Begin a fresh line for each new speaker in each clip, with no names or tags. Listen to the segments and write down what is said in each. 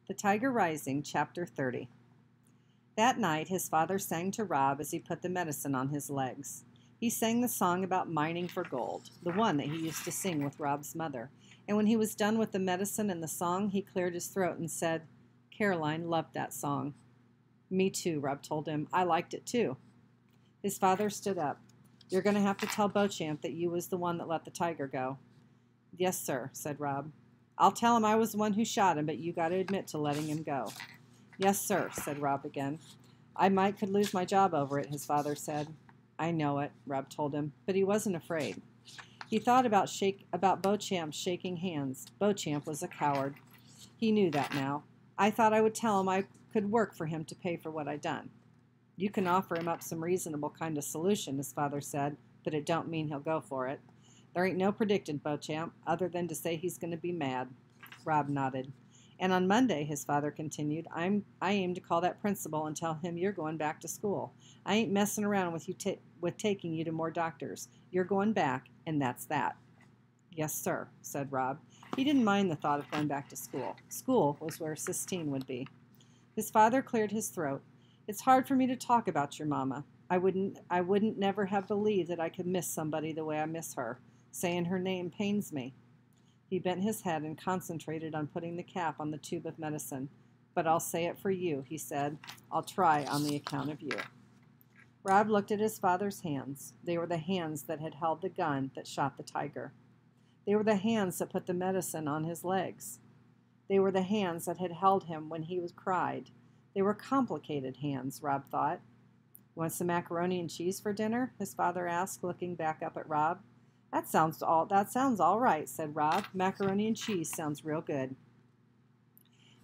The Tiger Rising, Chapter 30. That night his father sang to Rob as he put the medicine on his legs. He sang the song about mining for gold, the one that he used to sing with Rob's mother, and when he was done with the medicine and the song, he cleared his throat and said, "Caroline loved that song." "Me too," Rob told him. "I liked it too." His father stood up. "You're going to have to tell Beauchamp that you was the one that let the tiger go." "Yes, sir," said Rob. "I'll tell him I was the one who shot him, but you got to admit to letting him go." "Yes, sir," said Rob again. "I could lose my job over it," his father said. "I know it," Rob told him, but he wasn't afraid. He thought about Beauchamp shaking hands. Beauchamp was a coward. He knew that now. "I thought I would tell him I could work for him to pay for what I done." "You can offer him up some reasonable kind of solution," his father said, "but it don't mean he'll go for it. There ain't no predicting Beauchamp, other than to say he's going to be mad." Rob nodded. "And on Monday," his father continued, I aim to call that principal and tell him you're going back to school. I ain't messing around with taking you to more doctors. You're going back, and that's that." "Yes, sir," said Rob. He didn't mind the thought of going back to school. School was where Sistine would be. His father cleared his throat. "It's hard for me to talk about your mama. I wouldn't never have believed that I could miss somebody the way I miss her. Saying her name pains me." He bent his head and concentrated on putting the cap on the tube of medicine. "But I'll say it for you," he said. "I'll try on the account of you." Rob looked at his father's hands. They were the hands that had held the gun that shot the tiger. They were the hands that put the medicine on his legs. They were the hands that had held him when he was cried. They were complicated hands, Rob thought. "Want some macaroni and cheese for dinner?" his father asked, looking back up at Rob. That sounds all right," said Rob. "Macaroni and cheese sounds real good."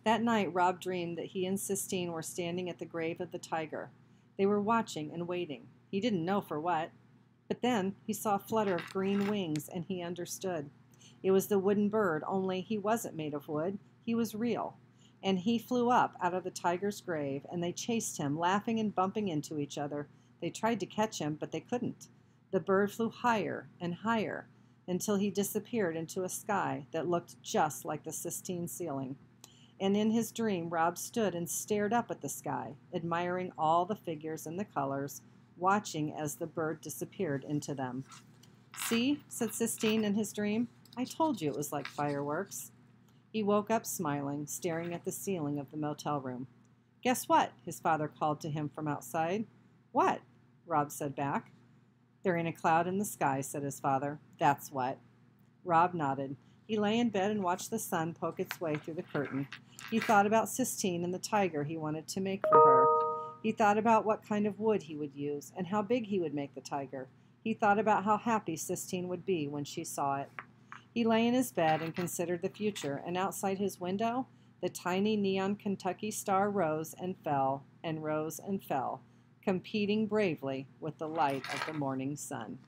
That night Rob dreamed that he and Sistine were standing at the grave of the tiger. They were watching and waiting. He didn't know for what. But then he saw a flutter of green wings, and he understood. It was the wooden bird, only he wasn't made of wood. He was real. And he flew up out of the tiger's grave, and they chased him, laughing and bumping into each other. They tried to catch him, but they couldn't. The bird flew higher and higher until he disappeared into a sky that looked just like the Sistine ceiling. And in his dream, Rob stood and stared up at the sky, admiring all the figures and the colors, watching as the bird disappeared into them. "See," said Sistine in his dream, "I told you it was like fireworks." He woke up smiling, staring at the ceiling of the motel room. "Guess what?" his father called to him from outside. "What?" Rob said back. "There ain't a cloud in the sky," said his father. "That's what." Rob nodded. He lay in bed and watched the sun poke its way through the curtain. He thought about Sistine and the tiger he wanted to make for her. He thought about what kind of wood he would use and how big he would make the tiger. He thought about how happy Sistine would be when she saw it. He lay in his bed and considered the future, and outside his window, the tiny neon Kentucky star rose and fell and rose and fell, competing bravely with the light of the morning sun.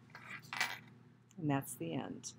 And that's the end.